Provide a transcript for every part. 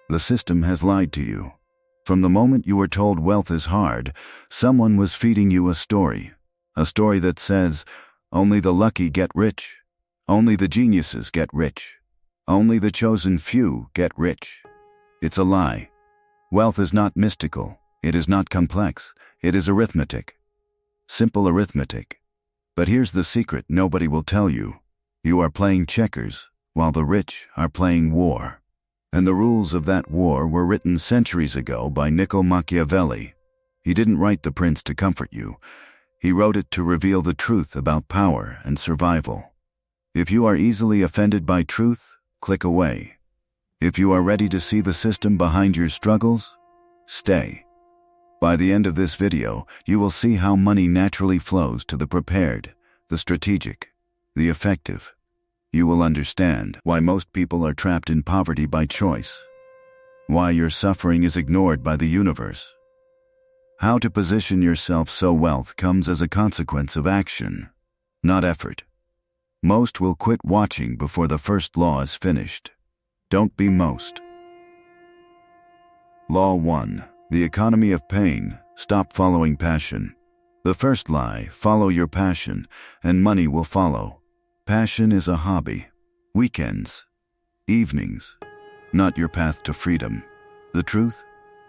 The system has lied to you. From the moment you were told wealth is hard, someone was feeding you a story that says, only the lucky get rich, only the geniuses get rich, only the chosen few get rich. It's a lie. Wealth is not mystical, it is not complex, it is arithmetic. Simple arithmetic. But here's the secret nobody will tell you. You are playing checkers, while the rich are playing war. And the rules of that war were written centuries ago by Niccolò Machiavelli. He didn't write The Prince to comfort you. He wrote it to reveal the truth about power and survival. If you are easily offended by truth, click away. If you are ready to see the system behind your struggles, stay. By the end of this video, you will see how money naturally flows to the prepared, the strategic, the effective. You will understand why most people are trapped in poverty by choice, why your suffering is ignored by the universe, how to position yourself so wealth comes as a consequence of action, not effort. Most will quit watching before the first law is finished. Don't be most. Law 1. The economy of pain. Stop following passion. The first lie, follow your passion, and money will follow. Passion is a hobby. Weekends. Evenings. Not your path to freedom. The truth?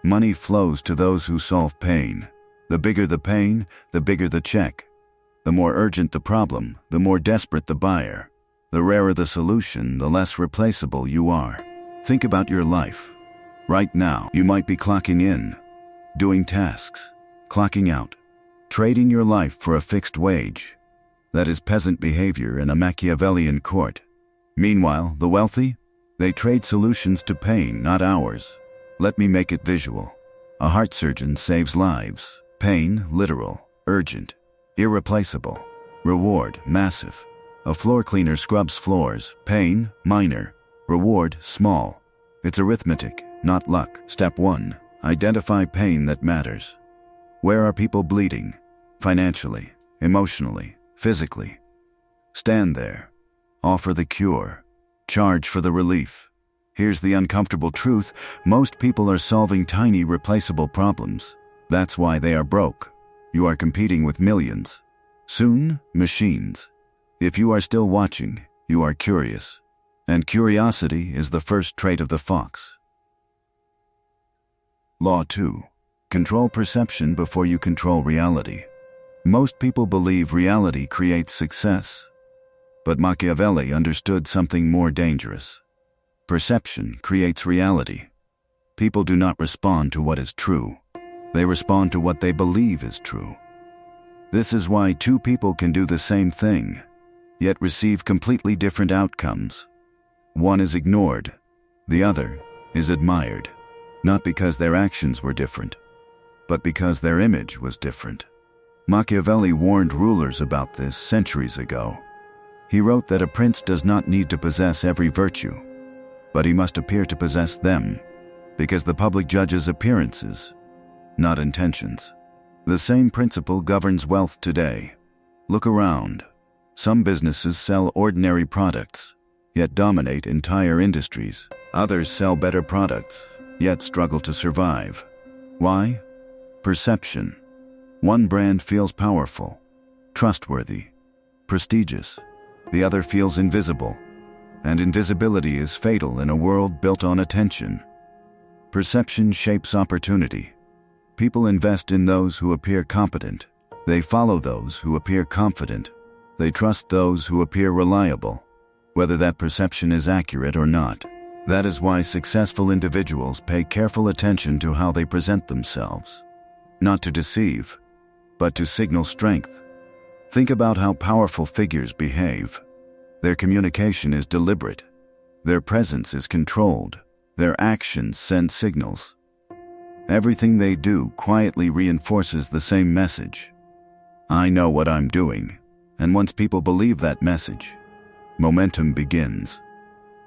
Money flows to those who solve pain. The bigger the pain, the bigger the check. The more urgent the problem, the more desperate the buyer. The rarer the solution, the less replaceable you are. Think about your life. Right now, you might be clocking in, doing tasks, clocking out, trading your life for a fixed wage. That is peasant behavior in a Machiavellian court. Meanwhile, the wealthy? They trade solutions to pain, not hours. Let me make it visual. A heart surgeon saves lives. Pain, literal, urgent, irreplaceable. Reward, massive. A floor cleaner scrubs floors. Pain, minor. Reward, small. It's arithmetic, not luck. Step 1. Identify pain that matters. Where are people bleeding? Financially, emotionally, physically. Stand there. Offer the cure. Charge for the relief. Here's the uncomfortable truth. Most people are solving tiny replaceable problems. That's why they are broke. You are competing with millions. Soon, machines. If you are still watching, you are curious. And curiosity is the first trait of the fox. Law 2. Control perception before you control reality. Most people believe reality creates success. But Machiavelli understood something more dangerous. Perception creates reality. People do not respond to what is true. They respond to what they believe is true. This is why two people can do the same thing, yet receive completely different outcomes. One is ignored, the other is admired, not because their actions were different, but because their image was different. Machiavelli warned rulers about this centuries ago. He wrote that a prince does not need to possess every virtue, but he must appear to possess them, because the public judges appearances, not intentions. The same principle governs wealth today. Look around. Some businesses sell ordinary products, yet dominate entire industries. Others sell better products, yet struggle to survive. Why? Perception. One brand feels powerful, trustworthy, prestigious. The other feels invisible, and invisibility is fatal in a world built on attention. Perception shapes opportunity. People invest in those who appear competent. They follow those who appear confident. They trust those who appear reliable, whether that perception is accurate or not. That is why successful individuals pay careful attention to how they present themselves. Not to deceive, but to signal strength. Think about how powerful figures behave. Their communication is deliberate. Their presence is controlled. Their actions send signals. Everything they do quietly reinforces the same message. I know what I'm doing. And once people believe that message, momentum begins.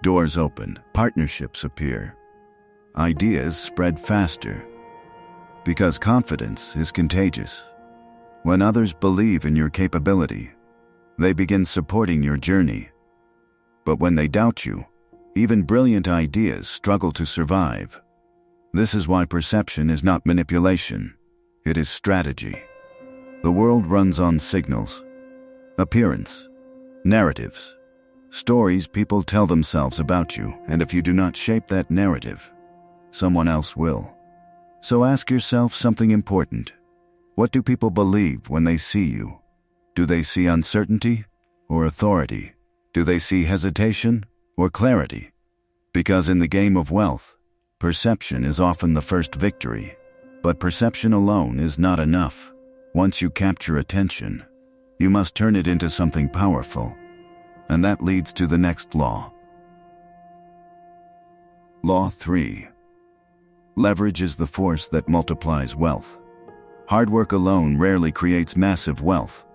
Doors open, partnerships appear. Ideas spread faster. Because confidence is contagious. When others believe in your capability, they begin supporting your journey. But when they doubt you, even brilliant ideas struggle to survive. This is why perception is not manipulation. It is strategy. The world runs on signals, appearance, narratives, stories people tell themselves about you, and if you do not shape that narrative, someone else will. So ask yourself something important. What do people believe when they see you? Do they see uncertainty or authority? Do they see hesitation or clarity? Because in the game of wealth, perception is often the first victory. But perception alone is not enough. Once you capture attention, you must turn it into something powerful. And that leads to the next law. Law 3. Leverage is the force that multiplies wealth. Hard work alone rarely creates massive wealth.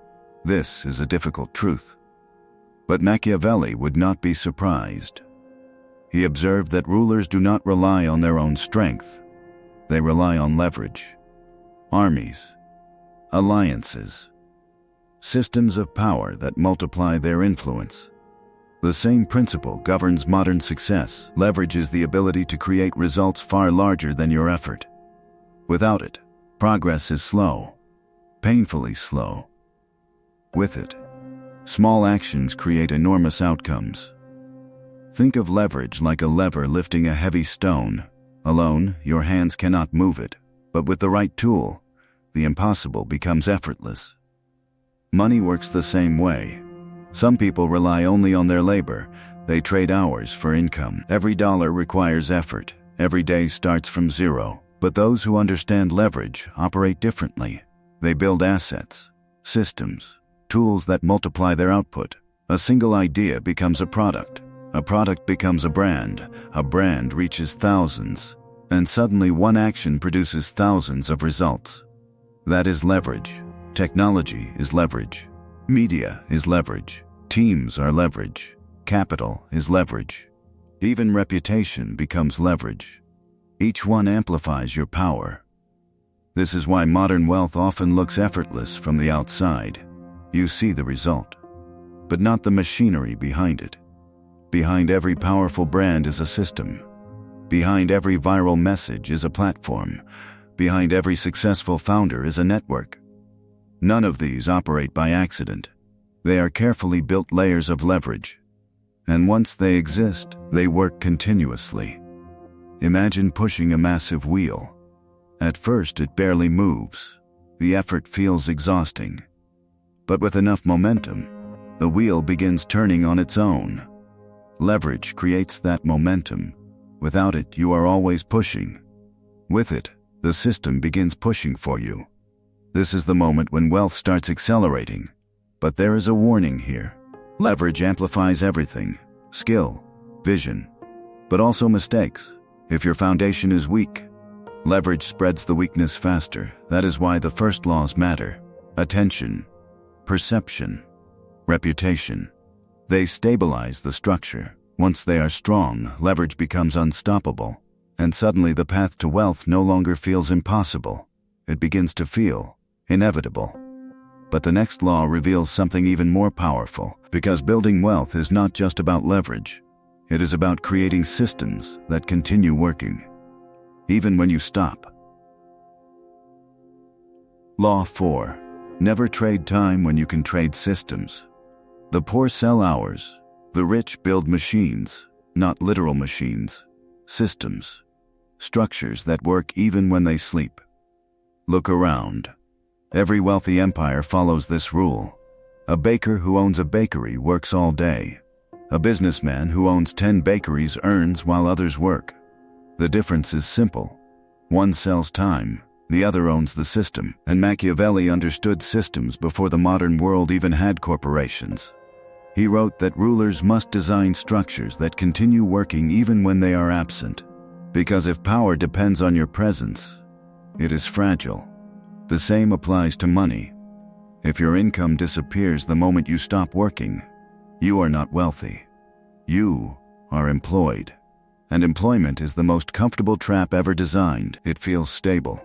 This is a difficult truth. But Machiavelli would not be surprised. He observed that rulers do not rely on their own strength. They rely on leverage. Armies, alliances, systems of power that multiply their influence. The same principle governs modern success. Leverage is the ability to create results far larger than your effort. Without it, progress is slow, painfully slow. With it, small actions create enormous outcomes. Think of leverage like a lever lifting a heavy stone. Alone, your hands cannot move it, but with the right tool, the impossible becomes effortless. Money works the same way. Some people rely only on their labor. They trade hours for income. Every dollar requires effort. Every day starts from zero. But those who understand leverage operate differently. They build assets, systems, tools that multiply their output. A single idea becomes a product. A product becomes a brand reaches thousands, and suddenly one action produces thousands of results. That is leverage. Technology is leverage. Media is leverage. Teams are leverage. Capital is leverage. Even reputation becomes leverage. Each one amplifies your power. This is why modern wealth often looks effortless from the outside. You see the result, but not the machinery behind it. Behind every powerful brand is a system. Behind every viral message is a platform. Behind every successful founder is a network. None of these operate by accident. They are carefully built layers of leverage. And once they exist, they work continuously. Imagine pushing a massive wheel. At first, it barely moves. The effort feels exhausting. But with enough momentum, the wheel begins turning on its own. Leverage creates that momentum. Without it, you are always pushing. With it, the system begins pushing for you. This is the moment when wealth starts accelerating. But there is a warning here. Leverage amplifies everything: skill, vision, but also mistakes. If your foundation is weak, leverage spreads the weakness faster. That is why the first laws matter: attention, perception, reputation. They stabilize the structure. Once they are strong, leverage becomes unstoppable. And suddenly the path to wealth no longer feels impossible. It begins to feel inevitable. But the next law reveals something even more powerful, because building wealth is not just about leverage. It is about creating systems that continue working, even when you stop. Law 4. Never trade time when you can trade systems. The poor sell hours. The rich build machines, not literal machines. Systems. Structures that work even when they sleep. Look around. Every wealthy empire follows this rule. A baker who owns a bakery works all day. A businessman who owns 10 bakeries earns while others work. The difference is simple. One sells time, the other owns the system. And Machiavelli understood systems before the modern world even had corporations. He wrote that rulers must design structures that continue working even when they are absent. Because if power depends on your presence, it is fragile. The same applies to money. If your income disappears the moment you stop working, you are not wealthy. You are employed. And employment is the most comfortable trap ever designed. It feels stable,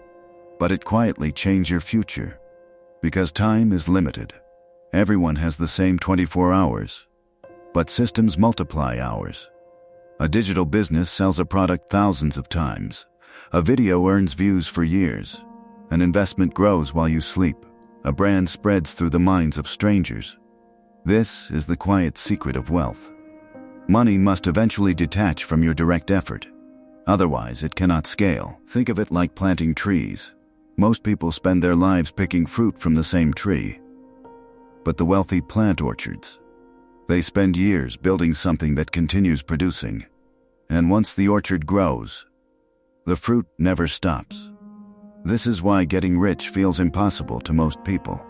but it quietly changes your future. Because time is limited. Everyone has the same 24 hours, but systems multiply hours. A digital business sells a product thousands of times, A video earns views for years. An investment grows while you sleep. A brand spreads through the minds of strangers. This is the quiet secret of wealth. Money must eventually detach from your direct effort. Otherwise, it cannot scale. Think of it like planting trees. Most people spend their lives picking fruit from the same tree. But the wealthy plant orchards. They spend years building something that continues producing. And once the orchard grows, the fruit never stops. This is why getting rich feels impossible to most people.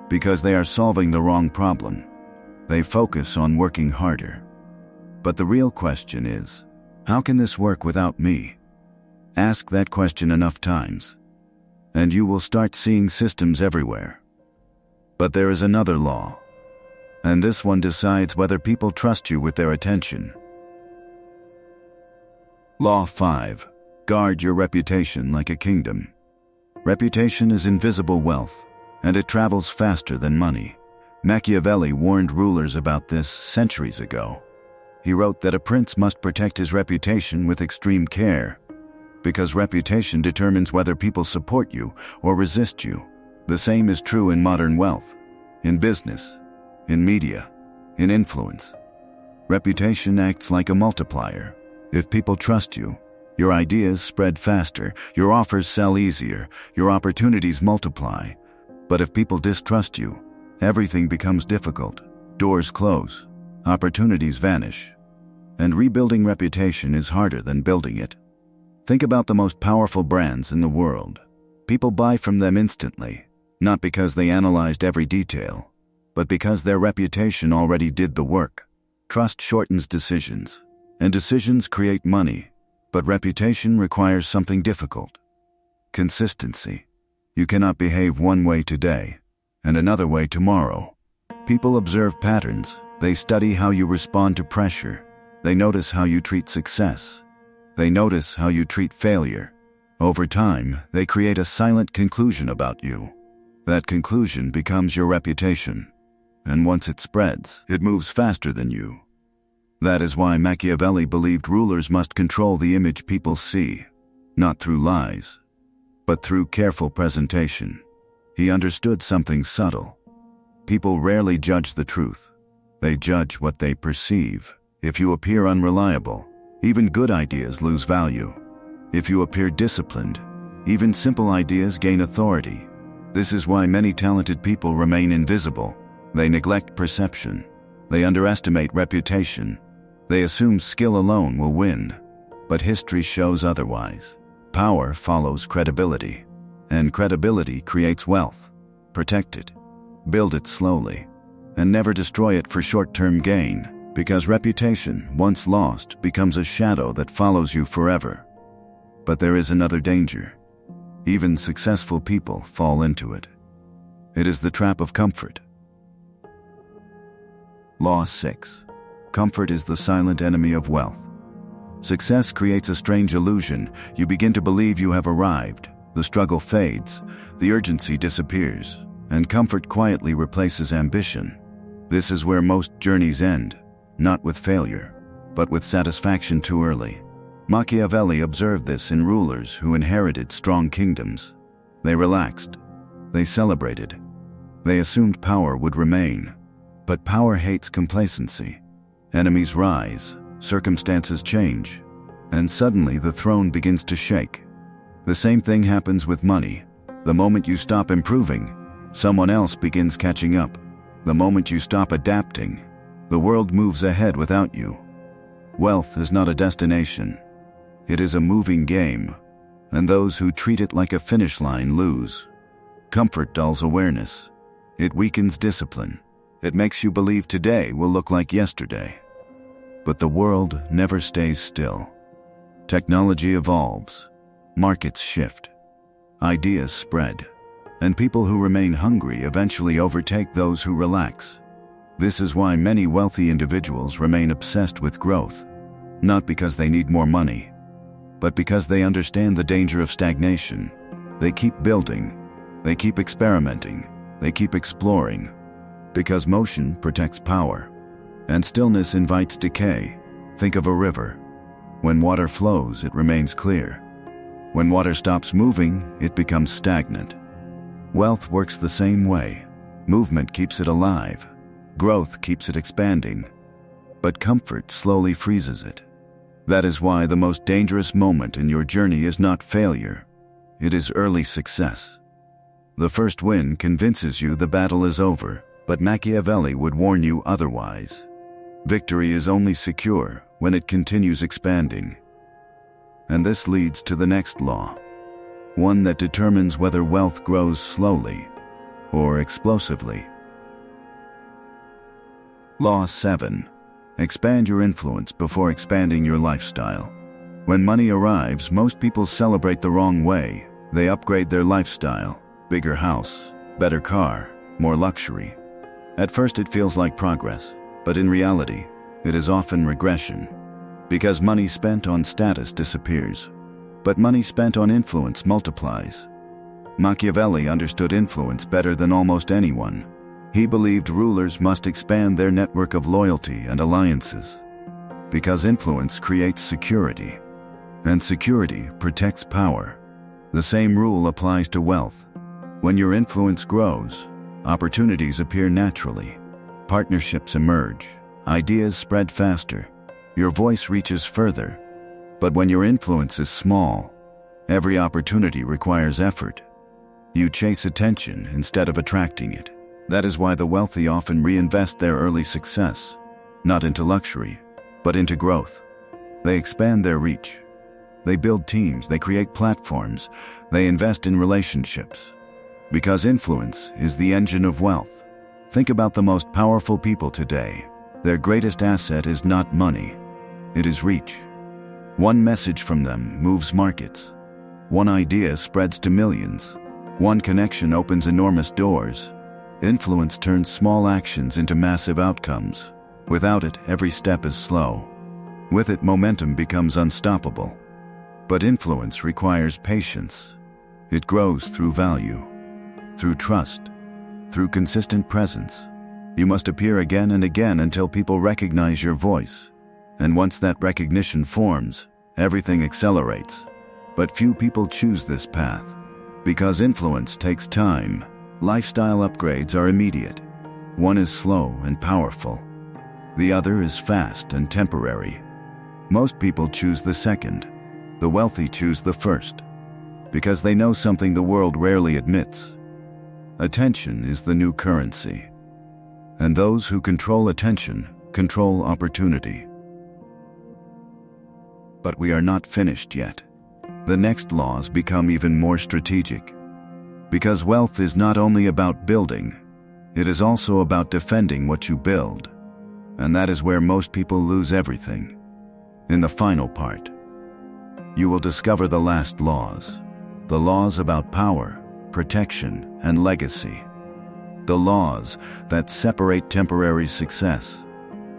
Because they are solving the wrong problem. They focus on working harder. But the real question is, how can this work without me? Ask that question enough times, and you will start seeing systems everywhere. But there is another law, and this one decides whether people trust you with their attention. Law 5. Guard your reputation like a kingdom. Reputation is invisible wealth, and it travels faster than money. Machiavelli warned rulers about this centuries ago. He wrote that a prince must protect his reputation with extreme care, because reputation determines whether people support you or resist you. The same is true in modern wealth, in business, in media, in influence. Reputation acts like a multiplier. If people trust you, your ideas spread faster, your offers sell easier, your opportunities multiply. But if people distrust you, everything becomes difficult. Doors close, opportunities vanish, and rebuilding reputation is harder than building it. Think about the most powerful brands in the world. People buy from them instantly, not because they analyzed every detail, but because their reputation already did the work. Trust shortens decisions, and decisions create money, but reputation requires something difficult. Consistency. You cannot behave one way today and another way tomorrow. People observe patterns. They study how you respond to pressure. They notice how you treat success. They notice how you treat failure. Over time, they create a silent conclusion about you. That conclusion becomes your reputation. And once it spreads, it moves faster than you. That is why Machiavelli believed rulers must control the image people see, not through lies, but through careful presentation. He understood something subtle. People rarely judge the truth. They judge what they perceive. If you appear unreliable, even good ideas lose value. If you appear disciplined, even simple ideas gain authority. This is why many talented people remain invisible. They neglect perception. They underestimate reputation. They assume skill alone will win. But history shows otherwise. Power follows credibility, and credibility creates wealth. Protect it, build it slowly, and never destroy it for short-term gain. Because reputation, once lost, becomes a shadow that follows you forever. But there is another danger. Even successful people fall into it. It is the trap of comfort. Law 6. Comfort is the silent enemy of wealth. Success creates a strange illusion. You begin to believe you have arrived. The struggle fades, the urgency disappears, and comfort quietly replaces ambition. This is where most journeys end. Not with failure, but with satisfaction too early. Machiavelli observed this in rulers who inherited strong kingdoms. They relaxed. They celebrated. They assumed power would remain. But power hates complacency. Enemies rise, circumstances change, and suddenly the throne begins to shake. The same thing happens with money. The moment you stop improving, someone else begins catching up. The moment you stop adapting, the world moves ahead without you. Wealth is not a destination. It is a moving game, and those who treat it like a finish line lose. Comfort dulls awareness. It weakens discipline. It makes you believe today will look like yesterday. But the world never stays still. Technology evolves. Markets shift. Ideas spread. And people who remain hungry eventually overtake those who relax. This is why many wealthy individuals remain obsessed with growth, not because they need more money, but because they understand the danger of stagnation. They keep building, they keep experimenting, they keep exploring, because motion protects power, and stillness invites decay. Think of a river. When water flows, it remains clear. When water stops moving, it becomes stagnant. Wealth works the same way. Movement keeps it alive. Growth keeps it expanding. But comfort slowly freezes it. That is why the most dangerous moment in your journey is not failure. It is early success. The first win convinces you the battle is over, but Machiavelli would warn you otherwise. Victory is only secure when it continues expanding. And this leads to the next law, one that determines whether wealth grows slowly or explosively. Law 7. Expand your influence before expanding your lifestyle. When money arrives, most people celebrate the wrong way. They upgrade their lifestyle. Bigger house, better car, more luxury. At first it feels like progress, but in reality, it is often regression. Because money spent on status disappears, but money spent on influence multiplies. Machiavelli understood influence better than almost anyone. He believed rulers must expand their network of loyalty and alliances. Because influence creates security, and security protects power. The same rule applies to wealth. When your influence grows, opportunities appear naturally. Partnerships emerge. Ideas spread faster. Your voice reaches further. But when your influence is small, every opportunity requires effort. You chase attention instead of attracting it. That is why the wealthy often reinvest their early success, not into luxury, but into growth. They expand their reach. They build teams, they create platforms, they invest in relationships. Because influence is the engine of wealth. Think about the most powerful people today. Their greatest asset is not money, it is reach. One message from them moves markets. One idea spreads to millions. One connection opens enormous doors. Influence turns small actions into massive outcomes. Without it, every step is slow. With it, momentum becomes unstoppable. But influence requires patience. It grows through value, through trust, through consistent presence. You must appear again and again until people recognize your voice. And once that recognition forms, everything accelerates. But few people choose this path. Because influence takes time, lifestyle upgrades are immediate. One is slow and powerful. The other is fast and temporary. Most people choose the second. The wealthy choose the first. Because they know something the world rarely admits. Attention is the new currency. And those who control attention control opportunity. But we are not finished yet. The next laws become even more strategic. Because wealth is not only about building, it is also about defending what you build. And that is where most people lose everything. In the final part, you will discover the last laws. The laws about power, protection, and legacy. The laws that separate temporary success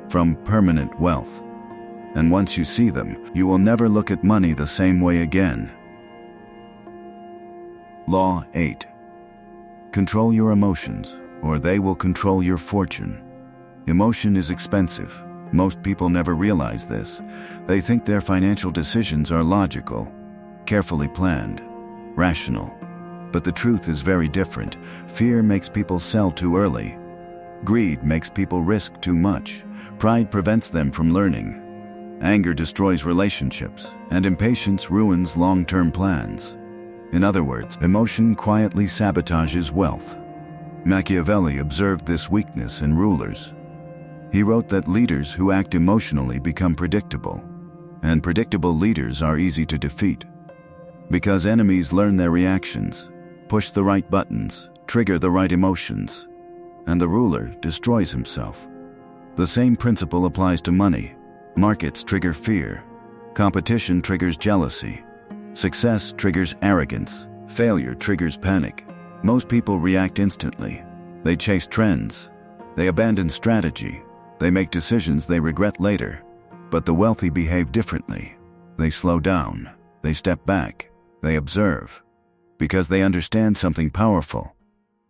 from permanent wealth. And once you see them, you will never look at money the same way again. Law 8. Control your emotions, or they will control your fortune. Emotion is expensive. Most people never realize this. They think their financial decisions are logical, carefully planned, rational. But the truth is very different. Fear makes people sell too early. Greed makes people risk too much. Pride prevents them from learning. Anger destroys relationships, and impatience ruins long-term plans. In other words, emotion quietly sabotages wealth. Machiavelli observed this weakness in rulers. He wrote that leaders who act emotionally become predictable, and predictable leaders are easy to defeat. Because enemies learn their reactions, push the right buttons, trigger the right emotions, and the ruler destroys himself. The same principle applies to money. Markets trigger fear. Competition triggers jealousy. Success triggers arrogance. Failure triggers panic. Most people react instantly. They chase trends. They abandon strategy. They make decisions they regret later. But the wealthy behave differently. They slow down. They step back. They observe. Because they understand something powerful.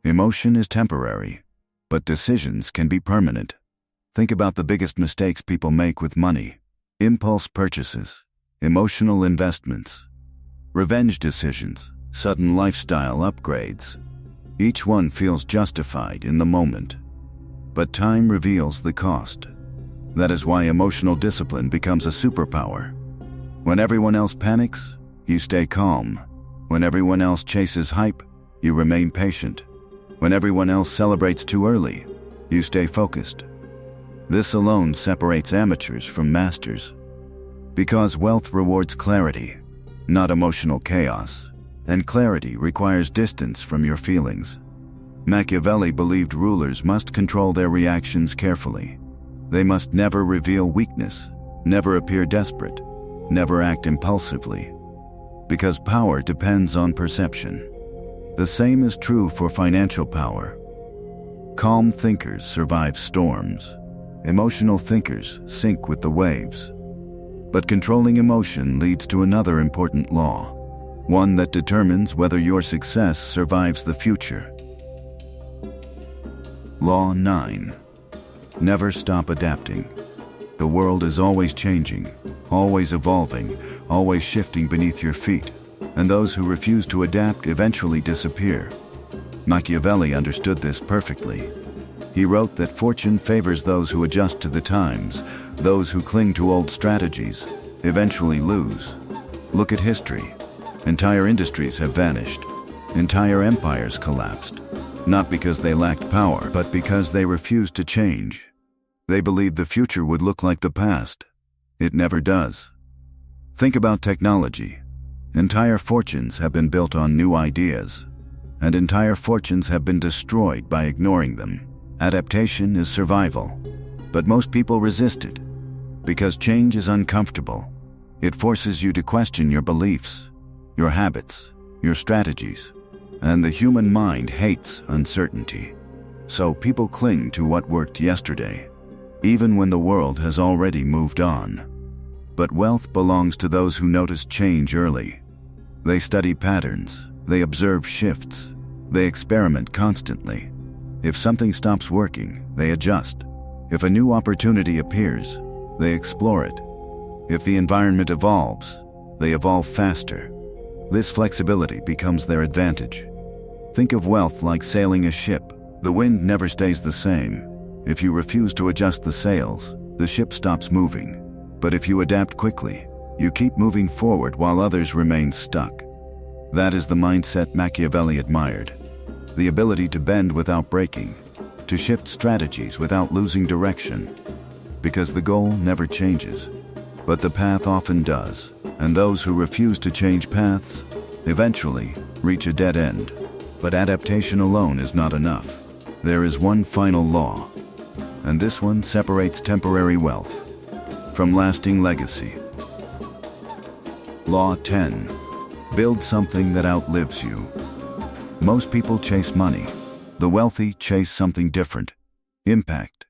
Emotion is temporary, but decisions can be permanent. Think about the biggest mistakes people make with money. Impulse purchases, emotional investments. revenge decisions, sudden lifestyle upgrades. Each one feels justified in the moment. But time reveals the cost. That is why emotional discipline becomes a superpower. When everyone else panics, you stay calm. When everyone else chases hype, you remain patient. When everyone else celebrates too early, you stay focused. This alone separates amateurs from masters. Because wealth rewards clarity, not emotional chaos, and clarity requires distance from your feelings. Machiavelli believed rulers must control their reactions carefully. They must never reveal weakness, never appear desperate, never act impulsively. Because power depends on perception. The same is true for financial power. Calm thinkers survive storms. Emotional thinkers sink with the waves. But controlling emotion leads to another important law, one that determines whether your success survives the future. Law 9. Never stop adapting. The world is always changing, always evolving, always shifting beneath your feet, and those who refuse to adapt eventually disappear. Machiavelli understood this perfectly. He wrote that fortune favors those who adjust to the times. Those who cling to old strategies eventually lose. Look at history. Entire industries have vanished. Entire empires collapsed. Not because they lacked power, but because they refused to change. They believed the future would look like the past. It never does. Think about technology. Entire fortunes have been built on new ideas, and entire fortunes have been destroyed by ignoring them. Adaptation is survival, but most people resist it because change is uncomfortable. It forces you to question your beliefs, your habits, your strategies, and the human mind hates uncertainty. So people cling to what worked yesterday, even when the world has already moved on. But wealth belongs to those who notice change early. They study patterns, they observe shifts, they experiment constantly. If something stops working, they adjust. If a new opportunity appears, they explore it. If the environment evolves, they evolve faster. This flexibility becomes their advantage. Think of wealth like sailing a ship. The wind never stays the same. If you refuse to adjust the sails, the ship stops moving. But if you adapt quickly, you keep moving forward while others remain stuck. That is the mindset Machiavelli admired. The ability to bend without breaking, to shift strategies without losing direction. Because the goal never changes, but the path often does. And those who refuse to change paths eventually reach a dead end. But adaptation alone is not enough. There is one final law, and this one separates temporary wealth from lasting legacy. Law 10. Build something that outlives you. Most people chase money. The wealthy chase something different. Impact.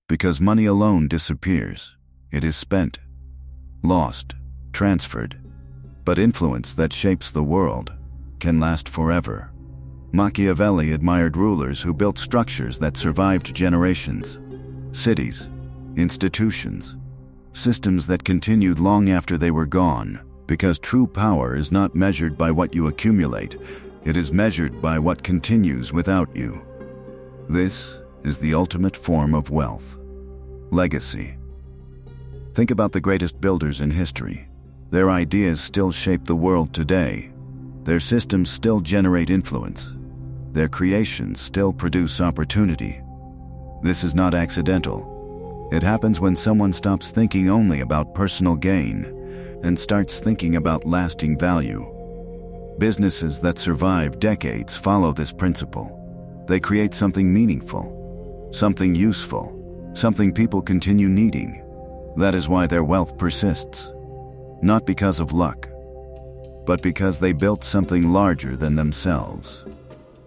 Because money alone disappears. It is spent, lost, transferred. But influence that shapes the world can last forever. Machiavelli admired rulers who built structures that survived generations. Cities, institutions, systems that continued long after they were gone. Because true power is not measured by what you accumulate, it is measured by what continues without you. This is the ultimate form of wealth. Legacy. Think about the greatest builders in history. Their ideas still shape the world today. Their systems still generate influence. Their creations still produce opportunity. This is not accidental. It happens when someone stops thinking only about personal gain and starts thinking about lasting value. Businesses that survive decades follow this principle. They create something meaningful, something useful, something people continue needing. That is why their wealth persists. Not because of luck, but because they built something larger than themselves.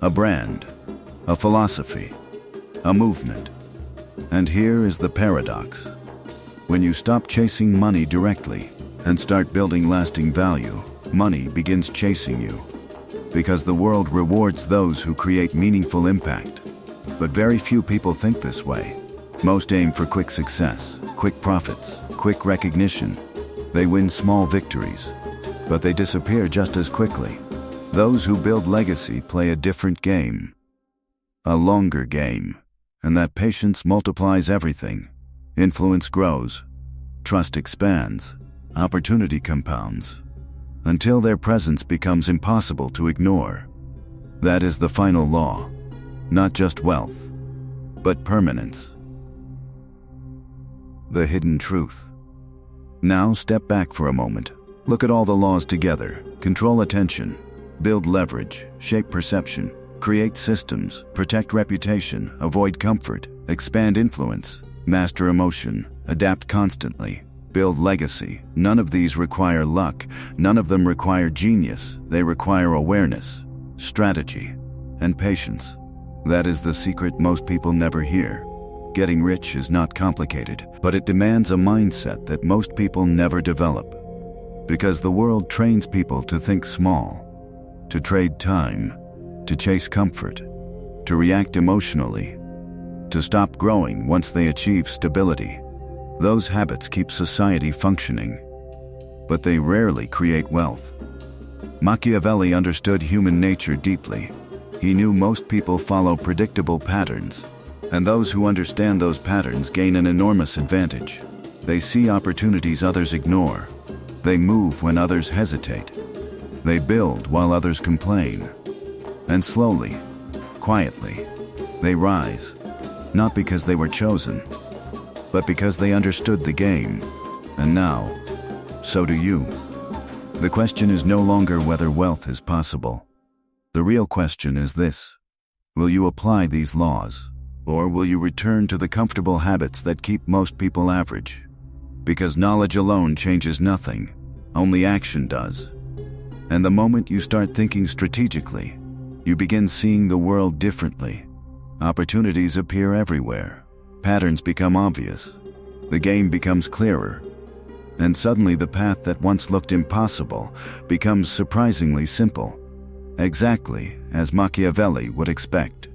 A brand, a philosophy, a movement. And here is the paradox. When you stop chasing money directly and start building lasting value, money begins chasing you. Because the world rewards those who create meaningful impact. But very few people think this way. Most aim for quick success, quick profits, quick recognition. They win small victories, but they disappear just as quickly. Those who build legacy play a different game. A longer game, and that patience multiplies everything. Influence grows, trust expands, opportunity compounds, until their presence becomes impossible to ignore. That is the final law, not just wealth, but permanence. The hidden truth. Now step back for a moment. Look at all the laws together. Control attention, build leverage, shape perception, create systems, protect reputation, avoid comfort, expand influence, master emotion, adapt constantly, build legacy. None of these require luck. None of them require genius. They require awareness, strategy, and patience. That is the secret most people never hear. Getting rich is not complicated, but it demands a mindset that most people never develop. Because the world trains people to think small, to trade time, to chase comfort, to react emotionally, to stop growing once they achieve stability. Those habits keep society functioning, but they rarely create wealth. Machiavelli understood human nature deeply. He knew most people follow predictable patterns, and those who understand those patterns gain an enormous advantage. They see opportunities others ignore. They move when others hesitate. They build while others complain. And slowly, quietly, they rise, not because they were chosen, but because they understood the game. And now, so do you. The question is no longer whether wealth is possible. The real question is this: will you apply these laws, or will you return to the comfortable habits that keep most people average? Because knowledge alone changes nothing, only action does. And the moment you start thinking strategically, you begin seeing the world differently. Opportunities appear everywhere. Patterns become obvious. The game becomes clearer. And suddenly the path that once looked impossible becomes surprisingly simple. Exactly as Machiavelli would expect.